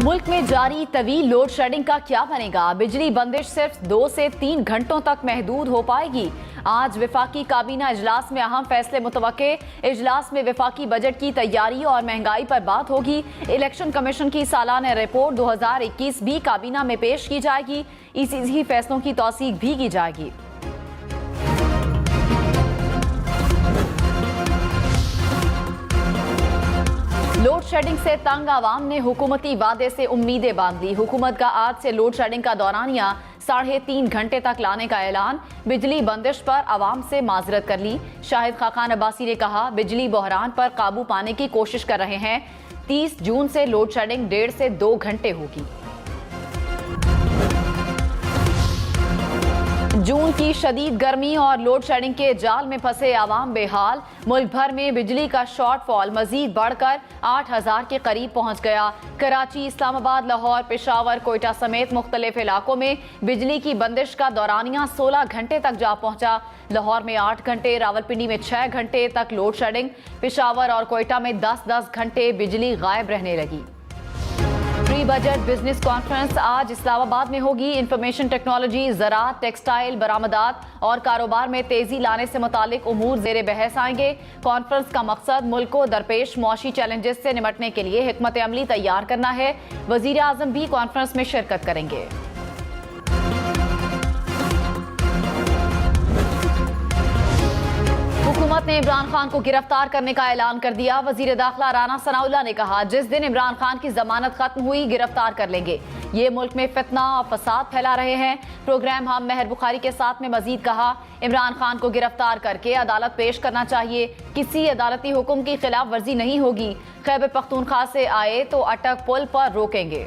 मुल्क में जारी तवील लोड शेडिंग का क्या बनेगा? बिजली बंदिश सिर्फ 2 से 3 घंटों तक महदूद हो पाएगी। आज विफाकी काबीना इजलास में अहम फैसले मुतवक्के। इजलास में विफाकी बजट की तैयारी और महंगाई पर बात होगी। इलेक्शन कमीशन की सालाना रिपोर्ट 2021 भी काबीना में पेश की जाएगी। इसी फैसलों की तौसीक भी की जाएगी। लोड शेडिंग से तंग आवाम ने हुकूमती वादे से उम्मीदें बांध ली। हुकूमत का आज से लोड शेडिंग का दौरानिया 3.5 घंटे तक लाने का ऐलान। बिजली बंदिश पर आवाम से माजरत कर ली। शाहिद खाकान अब्बासी ने कहा, बिजली बहरान पर काबू पाने की कोशिश कर रहे हैं। 30 जून से लोड शेडिंग 1.5 से 2 घंटे होगी। जून की शदीद गर्मी और लोड शेडिंग के जाल में फंसे आवाम बेहाल। मुल्क भर में बिजली का शॉर्टफॉल मजीद बढ़कर 8,000 के करीब पहुंच गया। कराची, इस्लामाबाद, लाहौर, पेशावर, कोयटा समेत मुख्तलिफ इलाकों में बिजली की बंदिश का दौरानिया 16 घंटे तक जा पहुंचा। लाहौर में 8 घंटे, रावलपिंडी में 6 घंटे तक लोड शेडिंग। पेशावर और कोयटा में 10-10 घंटे बिजली गायब रहने लगी। प्री बजट बिजनेस कॉन्फ्रेंस आज इस्लामाबाद में होगी। इंफॉर्मेशन टेक्नोलॉजी, ज़राअत, टेक्सटाइल, बरामदात और कारोबार में तेजी लाने से मुतालिक उमूर ज़ेरे बहस आएंगे। कॉन्फ्रेंस का मकसद मुल्क को दरपेश मौशी चैलेंजेस से निपटने के लिए हिकमत अमली तैयार करना है। वज़ीर आज़म भी कॉन्फ्रेंस में शिरकत करेंगे। हुकूमत ने इमरान खान को गिरफ्तार करने का ऐलान कर दिया। वजीर दाखिला राना सनाउल्लाह ने कहा, जिस दिन इमरान खान की जमानत खत्म हुई गिरफ्तार कर लेंगे। ये मुल्क में फितना और फसाद फैला रहे हैं। प्रोग्राम हम मेहर बुखारी के साथ में मजीद कहा, इमरान खान को गिरफ्तार करके अदालत पेश करना चाहिए। किसी अदालती हुक्म की खिलाफ वर्जी नहीं होगी। खैबर पख्तूनख्वा से आए तो अटक पुल पर रोकेंगे।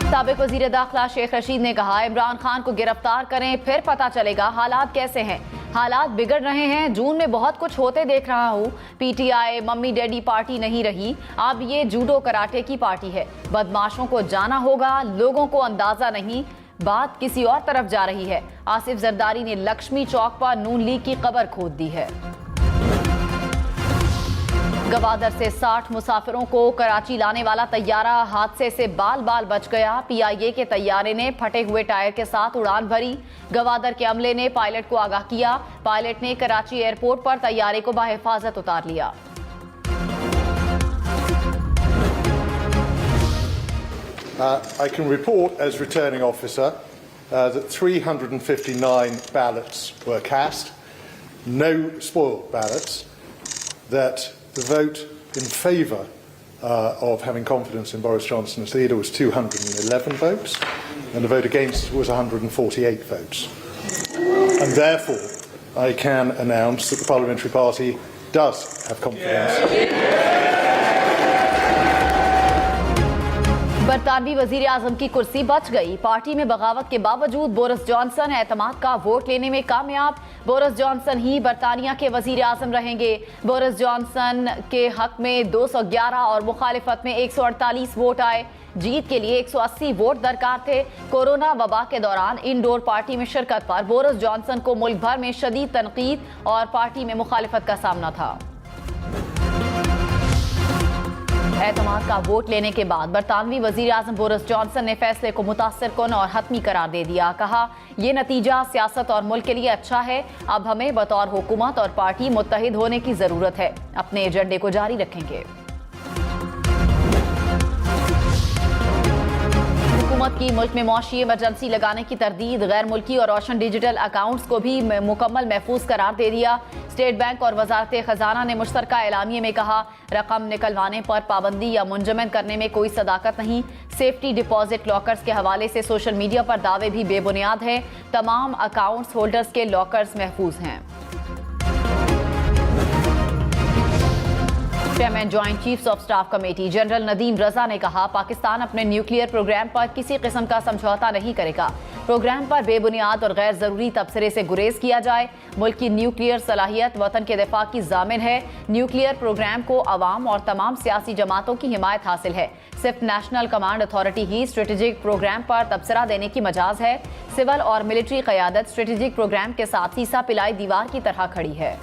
साबिक वजीर दाखिला शेख रशीद ने कहा, इमरान खान को गिरफ्तार करें, फिर पता चलेगा हालात कैसे हैं। हालात बिगड़ रहे हैं। जून में बहुत कुछ होते देख रहा हूँ। पीटीआई मम्मी डैडी पार्टी नहीं रही, अब ये जूडो कराटे की पार्टी है। बदमाशों को जाना होगा, लोगों को अंदाजा नहीं, बात किसी और तरफ जा रही है। आसिफ जरदारी ने लक्ष्मी चौक पर नून लीग की कब्र खोद दी है। गवादर से 60 मुसाफिरों को कराची लाने वाला तैयारा हादसे से बाल बाल बच गया। पीआईए के तैयारे ने फटे हुए टायर के साथ उड़ान भरी। गवादर के अमले ने पायलट को आगाह किया। पायलट ने कराची एयरपोर्ट पर तैयारे को बाहिफाजत उतार लिया। I can report as returning officer that 359 ballots were cast, no spoiled ballots, that the vote in favour of having confidence in Boris Johnson as leader was 211 votes, and the vote against was 148 votes. And therefore, I can announce that the Parliamentary Party does have confidence. बरतानवी वजीर आजम की कुर्सी बच गई। Party में बगावत के बावजूद Boris Johnson एतमाद का वोट लेने में कामयाब। बोरिस जॉनसन ही बरतानिया के वजीर आजम रहेंगे। बोरिस जॉनसन के हक में 211 और मुखालिफत में 148 वोट आए। जीत के लिए 180 वोट दरकार थे। कोरोना वबा के दौरान इंडोर पार्टी में शिरकत पर बोरिस जॉनसन को मुल्क भर में शदीद तनकीद और पार्टी में मुखालिफत का सामना था। एतमाद का वोट लेने के बाद बरतानवी वजीर आजम बोरिस जॉनसन ने फैसले को मुतासिर कुन और हतमी करार दे दिया। कहा, यह नतीजा सियासत और मुल्क के लिए अच्छा है। अब हमें बतौर हुकूमत और पार्टी मुत्तहिद होने की जरूरत है। अपने एजेंडे को जारी रखेंगे। हुकूमत की मुल्क में मौशी इमरजेंसी लगाने की तरदीद। गैर मुल्की और रोशन डिजिटल अकाउंट्स को भी मुकम्मल महफूज करार दे दिया। स्टेट बैंक और वजारत खजाना ने मुश्तरका एलामिये में कहा, रकम निकलवाने पर पाबंदी या मुंजमद करने में कोई सदाकत नहीं। सेफ्टी डिपॉजिट लॉकर्स के हवाले से सोशल मीडिया पर दावे भी बेबुनियाद हैं। तमाम अकाउंट्स होल्डर्स के लॉकर्स महफूज हैं। Chairman joint chiefs of staff committee general Nadeem Raza ने कहा, पाकिस्तान अपने न्यूक्लियर प्रोग्राम पर किसी किस्म का समझौता नहीं करेगा। प्रोग्राम पर बेबुनियाद और गैर जरूरी तबसरे से गुरेज किया जाए। मुल्क की न्यूक्लियर सलाहियत वतन के दिफा की जामिन है। न्यूक्लियर प्रोग्राम को अवाम और तमाम सियासी जमातों की हिमायत हासिल है। सिर्फ नेशनल कमांड अथॉरिटी ही स्ट्रेटेजिक प्रोग्राम पर तबसरा देने की मजाज है। सिविल और मिलिट्री क़यादत स्ट्रेटेजिक प्रोग्राम के साथ सीसा पिलाई दीवार की तरह खड़ी है।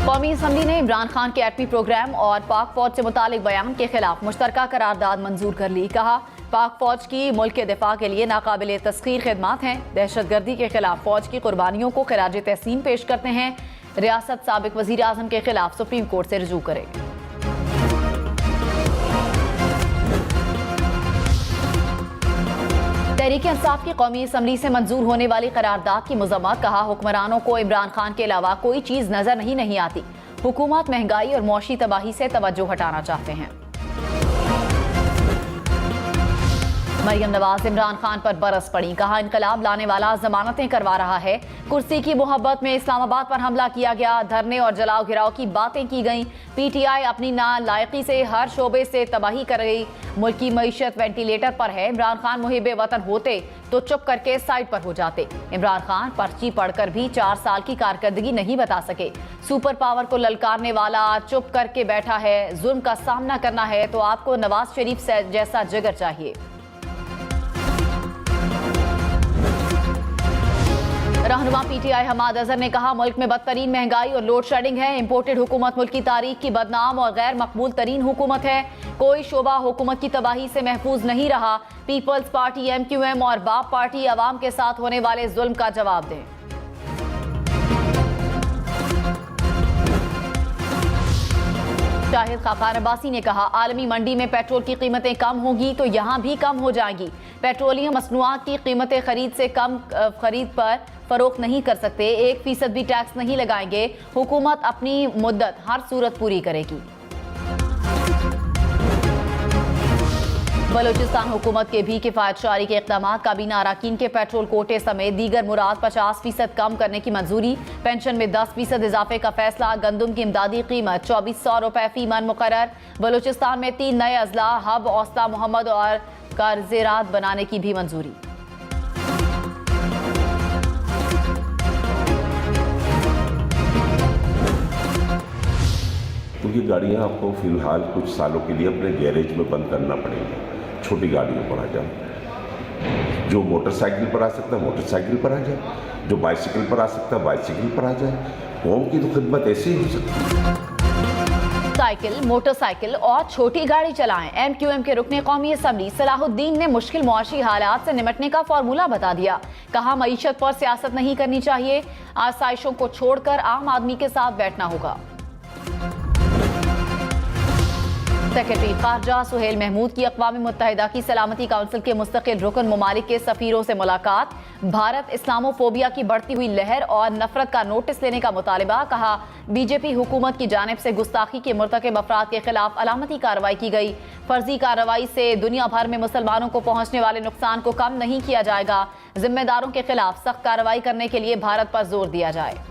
कौमी असम्बली ने इमरान खान के एटमी प्रोग्राम और पाक फौज से मुतालिक बयान के खिलाफ मुश्तरका करारदाद मंजूर कर ली। कहा, पाक फौज की मुल्क के दिफा के लिए नाकाबिले तस्खीर खिदमात हैं। दहशतगर्दी के खिलाफ फौज की कुर्बानियों को खिराज तहसीन पेश करते हैं। रियासत साबिक वजीर आजम के खिलाफ सुप्रीम कोर्ट से रुजू करे। तहरीक इंसाफ की कौमी असम्बली से मंजूर होने वाली करारदाद की मजम्मत। कहा, हुक्मरानों को इमरान खान के अलावा कोई चीज नजर नहीं आती। हुकूमत महंगाई और मौशी तबाही से तवज्जो हटाना चाहते हैं। मरियम नवाज इमरान खान पर बरस पड़ी। कहा, इनकलाब लाने वाला जमानतें करवा रहा है। कुर्सी की मोहब्बत में इस्लामाबाद पर हमला किया गया। धरने और जलाओ गिराव की बातें की गई। पीटीआई अपनी नालायकी से हर शोबे से तबाही कर गई। मुल्क की मईशत वेंटिलेटर पर है। इमरान खान मुहिब वतन होते तो चुप करके साइड पर हो जाते। इमरान खान पर्ची पढ़कर भी 4 साल की कारकर्दगी नहीं बता सके। सुपर पावर को ललकारने वाला चुप करके बैठा है। जुल्म का सामना करना है तो आपको नवाज शरीफ जैसा जिगर चाहिए। रहनुमा पीटीआई हमाद अजहर ने कहा, मुल्क में बदतरीन महंगाई और लोड शेडिंग है। इंपोर्टेड हुकूमत मुल्क की तारीख की बदनाम और गैर मकबूल तरीन हुकूमत है। कोई शोबा हुकूमत की तबाही से महफूज नहीं रहा। पीपल्स पार्टी, MQM और बाप पार्टी अवाम के साथ होने वाले जुल्म का जवाब दें। शाहिद खाकान अब्बासी ने कहा, आलमी मंडी में पेट्रोल की कीमतें कम होंगी तो यहाँ भी कम हो जाएंगी। पेट्रोलियम मसनूआत की कीमतें खरीद से कम खरीद पर फरोख्त नहीं कर सकते। 1% भी टैक्स नहीं लगाएंगे। हुकूमत अपनी मुद्दत हर सूरत पूरी करेगी। बलूचिस्तान हुकूमत के भी किफायत शारी के इक़दाम। काबीना अरकान के पेट्रोल कोटे समेत दीगर मुराद 50% कम करने की मंजूरी। पेंशन में 10% इजाफे का फैसला। गंदम की इमदादी कीमत 2400 रुपए फी मन मुकर्रर। बलूचिस्तान में 3 नए अजला हब औस्ता मोहम्मद और कारजेरात बनाने की भी मंजूरी। तो ये गाड़ियाँ आपको फिलहाल कुछ सालों के लिए अपने गैरेज में बंद करना पड़ेगी। छोटी गाड़ियों पर आ जाओ। जो मोटरसाइकिल पर आ सकता है मोटरसाइकिल पर आ जाए। जो बाइसिकल पर आ सकता है बाइसिकल पर आ जाए। कौम की तो खिदमत ऐसे ही हो सकती है। साइकिल, मोटरसाइकिल और छोटी गाड़ी चलाएं। MQM के रुकने कौमी असम्बली सलाहुद्दीन ने मुश्किल मुआशी हालात से निपटने का फॉर्मूला बता दिया। कहा, मईशत पर सियासत नहीं करनी चाहिए। आसाइशों को छोड़कर आम आदमी के साथ बैठना होगा। सेक्रेटरी खारजा सुहेल महमूद की अक़वाम मुत्तहिदा की सलामती काउंसिल के मुस्तकिल रुकन ममालिक के सफ़ीरों से मुलाकात। भारत इस्लामोफोबिया की बढ़ती हुई लहर और नफरत का नोटिस लेने का मुतालिबा। कहा, बीजेपी हुकूमत की जानिब से गुस्ताखी के मुर्तकिब अफराद के खिलाफ अलामती कार्रवाई की गई। फर्जी कार्रवाई से दुनिया भर में मुसलमानों को पहुंचने वाले नुकसान को कम नहीं किया जाएगा। जिम्मेदारों के खिलाफ सख्त कार्रवाई करने के लिए भारत पर जोर दिया जाए।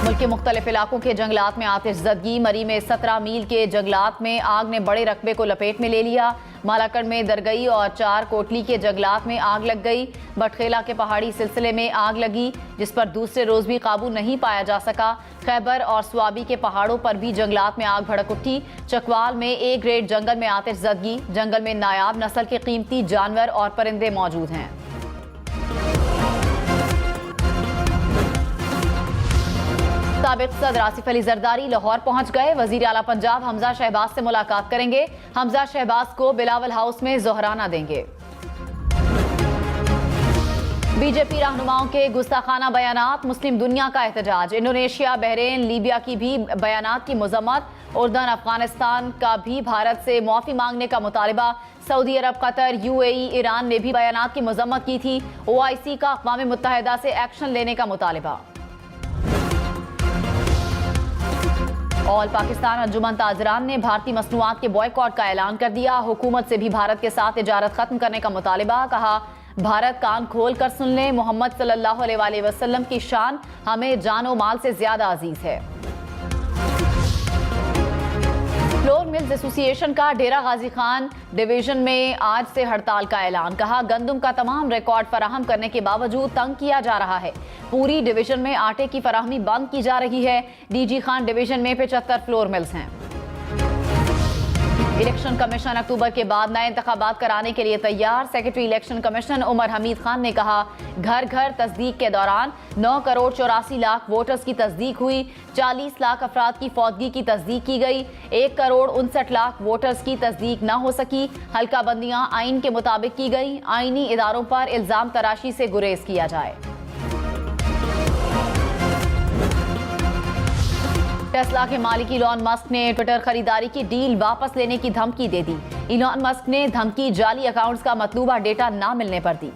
मुल्क के मुख्तलिफ इलाकों के जंगलात में आतिशज़दगी। मरी में 17 मील के जंगलात में आग ने बड़े रकबे को लपेट में ले लिया। मालाकड़ में दरगई और 4 कोटली के जंगलात में आग लग गई। बटखेला के पहाड़ी सिलसिले में आग लगी जिस पर दूसरे रोज भी काबू नहीं पाया जा सका। खैबर और स्वाबी के पहाड़ों पर भी जंगलात में आग भड़क उठी। चकवाल में A ग्रेड जंगल में आतिशज़दगी। जंगल में नायाब नस्ल के कीमती जानवर और परिंदे मौजूद हैं। साबिक सदर आसिफ अली जरदारी लाहौर पहुंच गए। वजीर आला पंजाब हमजा शहबाज से मुलाकात करेंगे। हमजा शहबाज को बिलावल हाउस में जोहराना देंगे। बीजेपी रहनुमाओं के गुस्ताखाना बयानात। मुस्लिम दुनिया का एहतजाज। इंडोनेशिया, बहरीन, लीबिया की भी बयानात की मजम्मत। उर्दन, अफगानिस्तान का भी भारत से मुआफी मांगने का मुतालिबा। सऊदी अरब, कतर, UAE, ईरान ने भी बयानात की मजम्मत की थी। OIC का अक़वाम मुत्तहिदा से एक्शन लेने का मुतालिबा। ऑल पाकिस्तान अंजुमन ताजरान ने भारतीय मसनूआत के बॉयकॉट का ऐलान कर दिया। हुकूमत से भी भारत के साथ तिजारत खत्म करने का मुतालिबा। कहा, भारत कान खोल कर सुन ले, मोहम्मद सल्लल्लाहु अलैहि वसल्लम की शान हमें जानो माल से ज्यादा अजीज है। फ्लोर मिल्स एसोसिएशन का डेरा गाजी खान डिवीजन में आज से हड़ताल का ऐलान। कहा, गंदम का तमाम रिकॉर्ड फराहम करने के बावजूद तंग किया जा रहा है। पूरी डिवीजन में आटे की फराहमी बंद की जा रही है। DG खान डिवीजन में 75 फ्लोर मिल्स हैं। इलेक्शन कमीशन अक्टूबर के बाद नए इंतखाबात कराने के लिए तैयार। Secretary election commission Umar Hamid Khan ने कहा, घर घर तस्दीक के दौरान 9 करोड़ 84 लाख वोटर्स की तस्दीक हुई। 40 लाख अफराद की फौतगी की तस्दीक की गई। 1 करोड़ 59 लाख वोटर्स की तस्दीक न हो सकी। हल्का बंदियां आइन के मुताबिक की गई। आइनी इदारों पर इल्जाम तराशी से गुरेज किया जाए। टेस्ला के मालिक इलॉन मस्क ने ट्विटर खरीदारी की डील वापस लेने की धमकी दे दी। इलॉन मस्क ने धमकी जाली अकाउंट्स का मतलूबा डेटा ना मिलने पर दी।